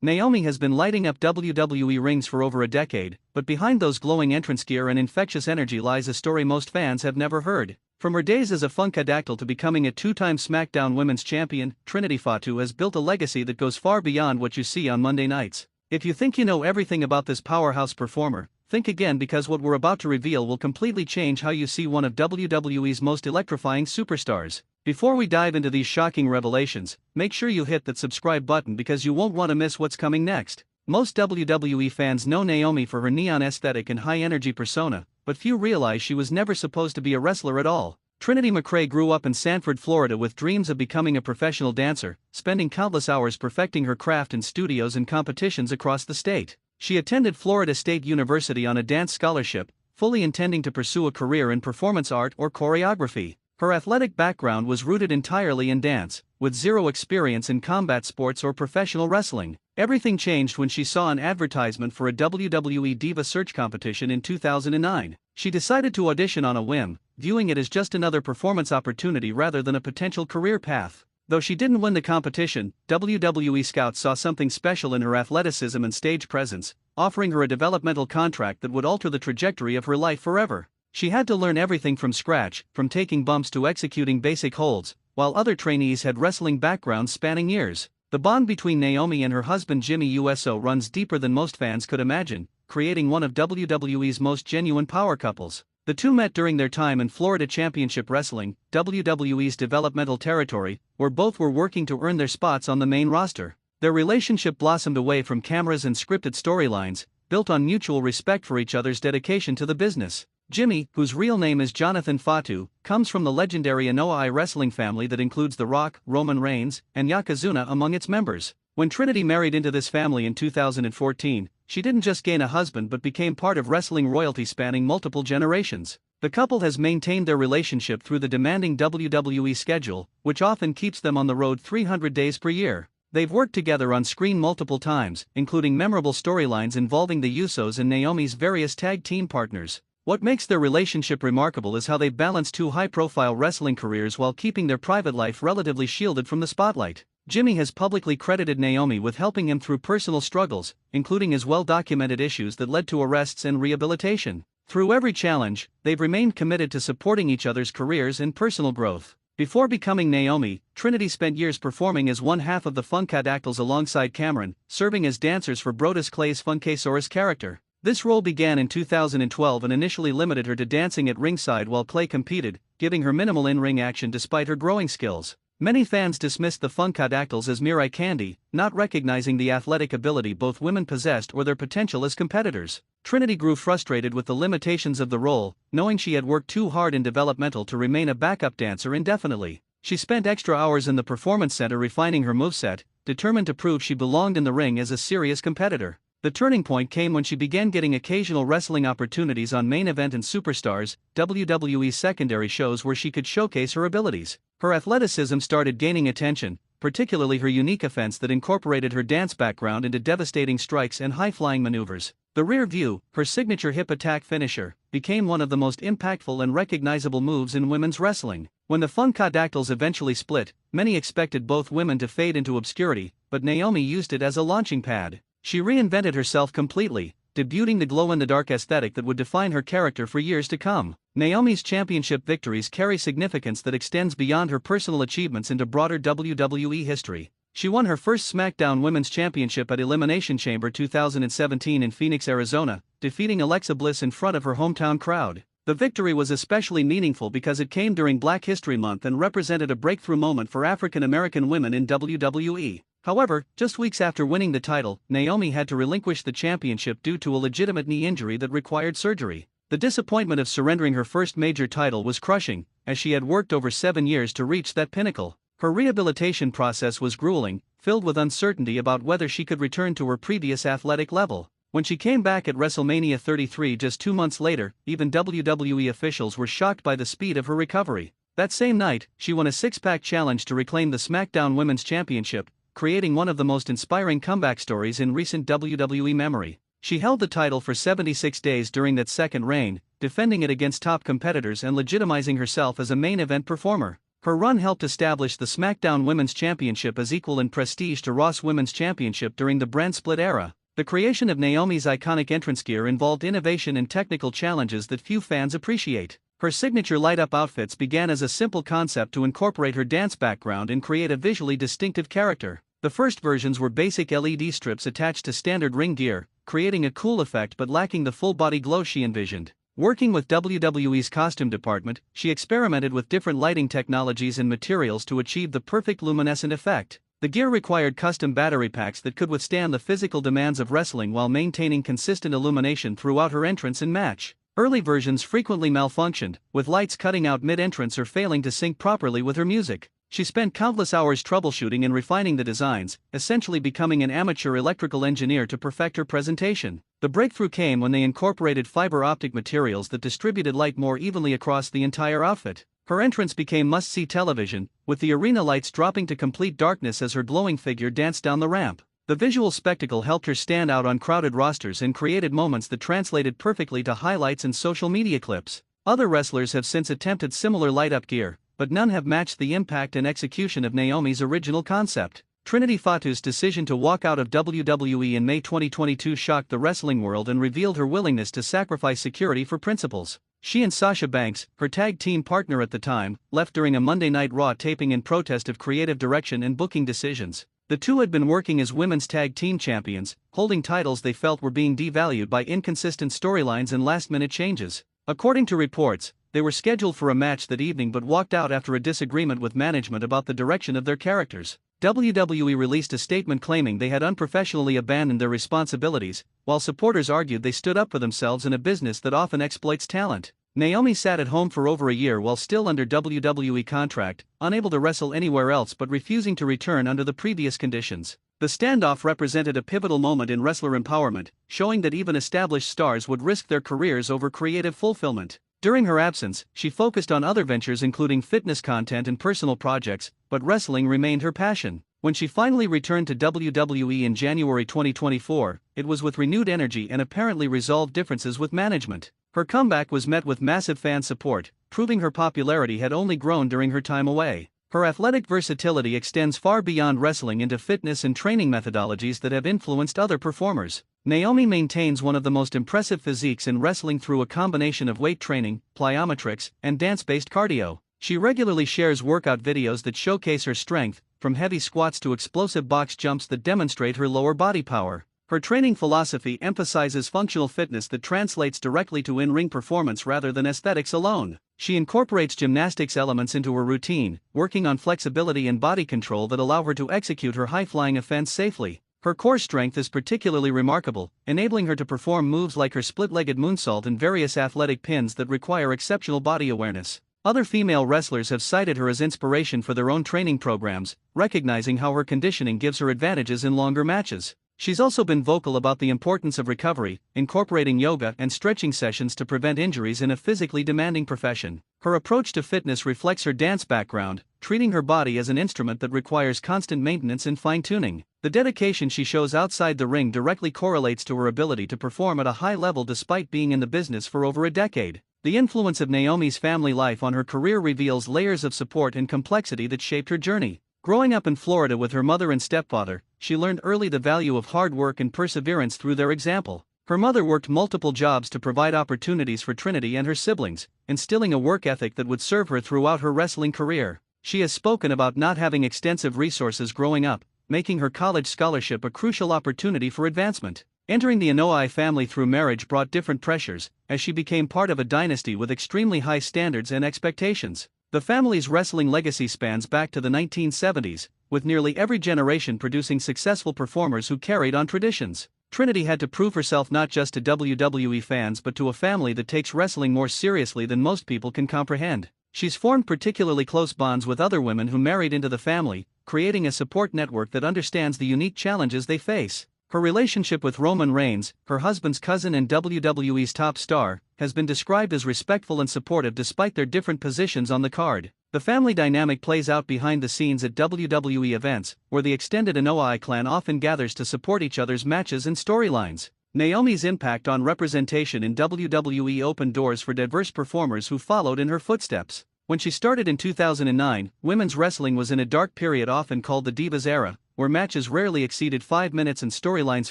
Naomi has been lighting up WWE rings for over a decade, but behind those glowing entrance gear and infectious energy lies a story most fans have never heard. From her days as a Funkadactyl to becoming a two-time SmackDown Women's Champion, Trinity Fatu has built a legacy that goes far beyond what you see on Monday nights. If you think you know everything about this powerhouse performer, think again, because what we're about to reveal will completely change how you see one of WWE's most electrifying superstars. Before we dive into these shocking revelations, make sure you hit that subscribe button because you won't want to miss what's coming next. Most WWE fans know Naomi for her neon aesthetic and high-energy persona, but few realize she was never supposed to be a wrestler at all. Trinity McRae grew up in Sanford, Florida with dreams of becoming a professional dancer, spending countless hours perfecting her craft in studios and competitions across the state. She attended Florida State University on a dance scholarship, fully intending to pursue a career in performance art or choreography. Her athletic background was rooted entirely in dance, with zero experience in combat sports or professional wrestling. Everything changed when she saw an advertisement for a WWE Diva Search competition in 2009. She decided to audition on a whim, viewing it as just another performance opportunity rather than a potential career path. Though she didn't win the competition, WWE scouts saw something special in her athleticism and stage presence, offering her a developmental contract that would alter the trajectory of her life forever. She had to learn everything from scratch, from taking bumps to executing basic holds, while other trainees had wrestling backgrounds spanning years. The bond between Naomi and her husband Jimmy Uso runs deeper than most fans could imagine, creating one of WWE's most genuine power couples. The two met during their time in Florida Championship Wrestling, WWE's developmental territory, where both were working to earn their spots on the main roster. Their relationship blossomed away from cameras and scripted storylines, built on mutual respect for each other's dedication to the business. Jimmy, whose real name is Jonathan Fatu, comes from the legendary Anoa'i wrestling family that includes The Rock, Roman Reigns, and Yokozuna among its members. When Trinity married into this family in 2014, she didn't just gain a husband but became part of wrestling royalty spanning multiple generations. The couple has maintained their relationship through the demanding WWE schedule, which often keeps them on the road 300 days per year. They've worked together on screen multiple times, including memorable storylines involving the Usos and Naomi's various tag team partners. What makes their relationship remarkable is how they balance two high-profile wrestling careers while keeping their private life relatively shielded from the spotlight. Jimmy has publicly credited Naomi with helping him through personal struggles, including his well-documented issues that led to arrests and rehabilitation. Through every challenge, they've remained committed to supporting each other's careers and personal growth. Before becoming Naomi, Trinity spent years performing as one half of the Funkadactyls alongside Cameron, serving as dancers for Brodus Clay's Funkasaurus character. This role began in 2012 and initially limited her to dancing at ringside while Clay competed, giving her minimal in-ring action despite her growing skills. Many fans dismissed the Funkadactyls as mere eye candy, not recognizing the athletic ability both women possessed or their potential as competitors. Trinity grew frustrated with the limitations of the role, knowing she had worked too hard in developmental to remain a backup dancer indefinitely. She spent extra hours in the performance center refining her moveset, determined to prove she belonged in the ring as a serious competitor. The turning point came when she began getting occasional wrestling opportunities on Main Event and Superstars, WWE's secondary shows where she could showcase her abilities. Her athleticism started gaining attention, particularly her unique offense that incorporated her dance background into devastating strikes and high-flying maneuvers. The rear view, her signature hip attack finisher, became one of the most impactful and recognizable moves in women's wrestling. When the Funkadactyls eventually split, many expected both women to fade into obscurity, but Naomi used it as a launching pad. She reinvented herself completely, debuting the glow-in-the-dark aesthetic that would define her character for years to come. Naomi's championship victories carry significance that extends beyond her personal achievements into broader WWE history. She won her first SmackDown Women's Championship at Elimination Chamber 2017 in Phoenix, Arizona, defeating Alexa Bliss in front of her hometown crowd. The victory was especially meaningful because it came during Black History Month and represented a breakthrough moment for African American women in WWE. However, just weeks after winning the title, Naomi had to relinquish the championship due to a legitimate knee injury that required surgery. The disappointment of surrendering her first major title was crushing, as she had worked over 7 years to reach that pinnacle. Her rehabilitation process was grueling, filled with uncertainty about whether she could return to her previous athletic level. When she came back at WrestleMania 33 just 2 months later, even WWE officials were shocked by the speed of her recovery. That same night, she won a six-pack challenge to reclaim the SmackDown Women's Championship, creating one of the most inspiring comeback stories in recent WWE memory. She held the title for 76 days during that second reign, defending it against top competitors and legitimizing herself as a main event performer. Her run helped establish the SmackDown Women's Championship as equal in prestige to Raw's Women's Championship during the brand split era. The creation of Naomi's iconic entrance gear involved innovation and technical challenges that few fans appreciate. Her signature light-up outfits began as a simple concept to incorporate her dance background and create a visually distinctive character. The first versions were basic LED strips attached to standard ring gear, creating a cool effect but lacking the full-body glow she envisioned. Working with WWE's costume department, she experimented with different lighting technologies and materials to achieve the perfect luminescent effect. The gear required custom battery packs that could withstand the physical demands of wrestling while maintaining consistent illumination throughout her entrance and match. Early versions frequently malfunctioned, with lights cutting out mid-entrance or failing to sync properly with her music. She spent countless hours troubleshooting and refining the designs, essentially becoming an amateur electrical engineer to perfect her presentation. The breakthrough came when they incorporated fiber optic materials that distributed light more evenly across the entire outfit. Her entrance became must-see television, with the arena lights dropping to complete darkness as her glowing figure danced down the ramp. The visual spectacle helped her stand out on crowded rosters and created moments that translated perfectly to highlights and social media clips. Other wrestlers have since attempted similar light-up gear, but none have matched the impact and execution of Naomi's original concept. Trinity Fatu's decision to walk out of WWE in May 2022 shocked the wrestling world and revealed her willingness to sacrifice security for principles. She and Sasha Banks, her tag team partner at the time, left during a Monday Night Raw taping in protest of creative direction and booking decisions. The two had been working as women's tag team champions, holding titles they felt were being devalued by inconsistent storylines and last-minute changes. According to reports, they were scheduled for a match that evening but walked out after a disagreement with management about the direction of their characters. WWE released a statement claiming they had unprofessionally abandoned their responsibilities, while supporters argued they stood up for themselves in a business that often exploits talent. Naomi sat at home for over a year while still under WWE contract, unable to wrestle anywhere else but refusing to return under the previous conditions. The standoff represented a pivotal moment in wrestler empowerment, showing that even established stars would risk their careers over creative fulfillment. During her absence, she focused on other ventures including fitness content and personal projects, but wrestling remained her passion. When she finally returned to WWE in January 2024, it was with renewed energy and apparently resolved differences with management. Her comeback was met with massive fan support, proving her popularity had only grown during her time away. Her athletic versatility extends far beyond wrestling into fitness and training methodologies that have influenced other performers. Naomi maintains one of the most impressive physiques in wrestling through a combination of weight training, plyometrics, and dance-based cardio. She regularly shares workout videos that showcase her strength, from heavy squats to explosive box jumps that demonstrate her lower body power. Her training philosophy emphasizes functional fitness that translates directly to in-ring performance rather than aesthetics alone. She incorporates gymnastics elements into her routine, working on flexibility and body control that allow her to execute her high-flying offense safely. Her core strength is particularly remarkable, enabling her to perform moves like her split-legged moonsault and various athletic pins that require exceptional body awareness. Other female wrestlers have cited her as inspiration for their own training programs, recognizing how her conditioning gives her advantages in longer matches. She's also been vocal about the importance of recovery, incorporating yoga and stretching sessions to prevent injuries in a physically demanding profession. Her approach to fitness reflects her dance background, treating her body as an instrument that requires constant maintenance and fine-tuning. The dedication she shows outside the ring directly correlates to her ability to perform at a high level despite being in the business for over a decade. The influence of Naomi's family life on her career reveals layers of support and complexity that shaped her journey. Growing up in Florida with her mother and stepfather, she learned early the value of hard work and perseverance through their example. Her mother worked multiple jobs to provide opportunities for Trinity and her siblings, instilling a work ethic that would serve her throughout her wrestling career. She has spoken about not having extensive resources growing up, making her college scholarship a crucial opportunity for advancement. Entering the Anoa'i family through marriage brought different pressures, as she became part of a dynasty with extremely high standards and expectations. The family's wrestling legacy spans back to the 1970s, with nearly every generation producing successful performers who carried on traditions. Trinity had to prove herself not just to WWE fans but to a family that takes wrestling more seriously than most people can comprehend. She's formed particularly close bonds with other women who married into the family, creating a support network that understands the unique challenges they face. Her relationship with Roman Reigns, her husband's cousin and WWE's top star, has been described as respectful and supportive despite their different positions on the card. The family dynamic plays out behind the scenes at WWE events, where the extended Anoa'i clan often gathers to support each other's matches and storylines. Naomi's impact on representation in WWE opened doors for diverse performers who followed in her footsteps. When she started in 2009, women's wrestling was in a dark period often called the Divas era, where matches rarely exceeded 5 minutes and storylines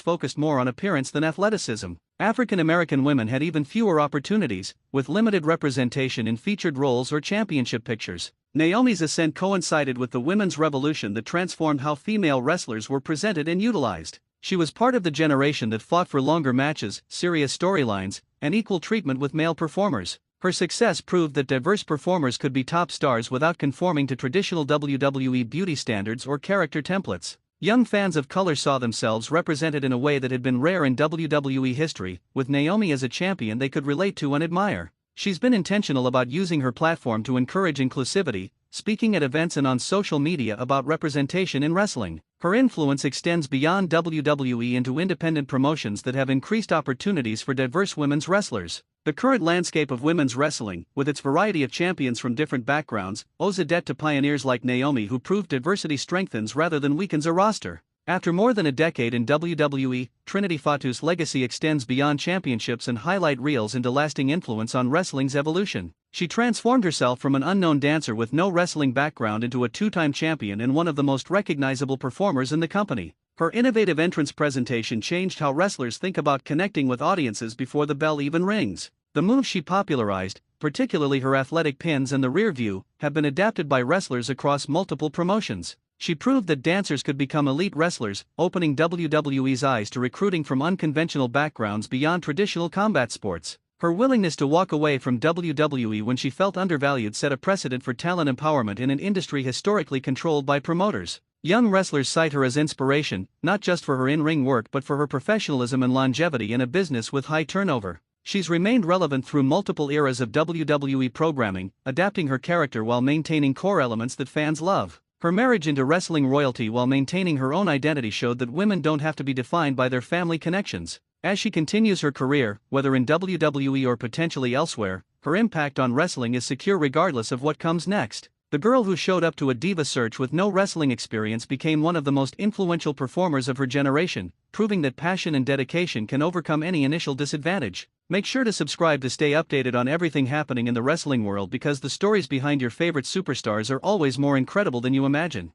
focused more on appearance than athleticism. African American women had even fewer opportunities, with limited representation in featured roles or championship pictures. Naomi's ascent coincided with the women's revolution that transformed how female wrestlers were presented and utilized. She was part of the generation that fought for longer matches, serious storylines, and equal treatment with male performers. Her success proved that diverse performers could be top stars without conforming to traditional WWE beauty standards or character templates. Young fans of color saw themselves represented in a way that had been rare in WWE history, with Naomi as a champion they could relate to and admire. She's been intentional about using her platform to encourage inclusivity, speaking at events and on social media about representation in wrestling. Her influence extends beyond WWE into independent promotions that have increased opportunities for diverse women's wrestlers. The current landscape of women's wrestling, with its variety of champions from different backgrounds, owes a debt to pioneers like Naomi who proved diversity strengthens rather than weakens a roster. After more than a decade in WWE, Trinity Fatu's legacy extends beyond championships and highlight reels into lasting influence on wrestling's evolution. She transformed herself from an unknown dancer with no wrestling background into a two-time champion and one of the most recognizable performers in the company. Her innovative entrance presentation changed how wrestlers think about connecting with audiences before the bell even rings. The moves she popularized, particularly her athletic pins and the rear view, have been adapted by wrestlers across multiple promotions. She proved that dancers could become elite wrestlers, opening WWE's eyes to recruiting from unconventional backgrounds beyond traditional combat sports. Her willingness to walk away from WWE when she felt undervalued set a precedent for talent empowerment in an industry historically controlled by promoters. Young wrestlers cite her as inspiration, not just for her in-ring work but for her professionalism and longevity in a business with high turnover. She's remained relevant through multiple eras of WWE programming, adapting her character while maintaining core elements that fans love. Her marriage into wrestling royalty while maintaining her own identity showed that women don't have to be defined by their family connections. As she continues her career, whether in WWE or potentially elsewhere, her impact on wrestling is secure regardless of what comes next. The girl who showed up to a diva search with no wrestling experience became one of the most influential performers of her generation, proving that passion and dedication can overcome any initial disadvantage. Make sure to subscribe to stay updated on everything happening in the wrestling world because the stories behind your favorite superstars are always more incredible than you imagine.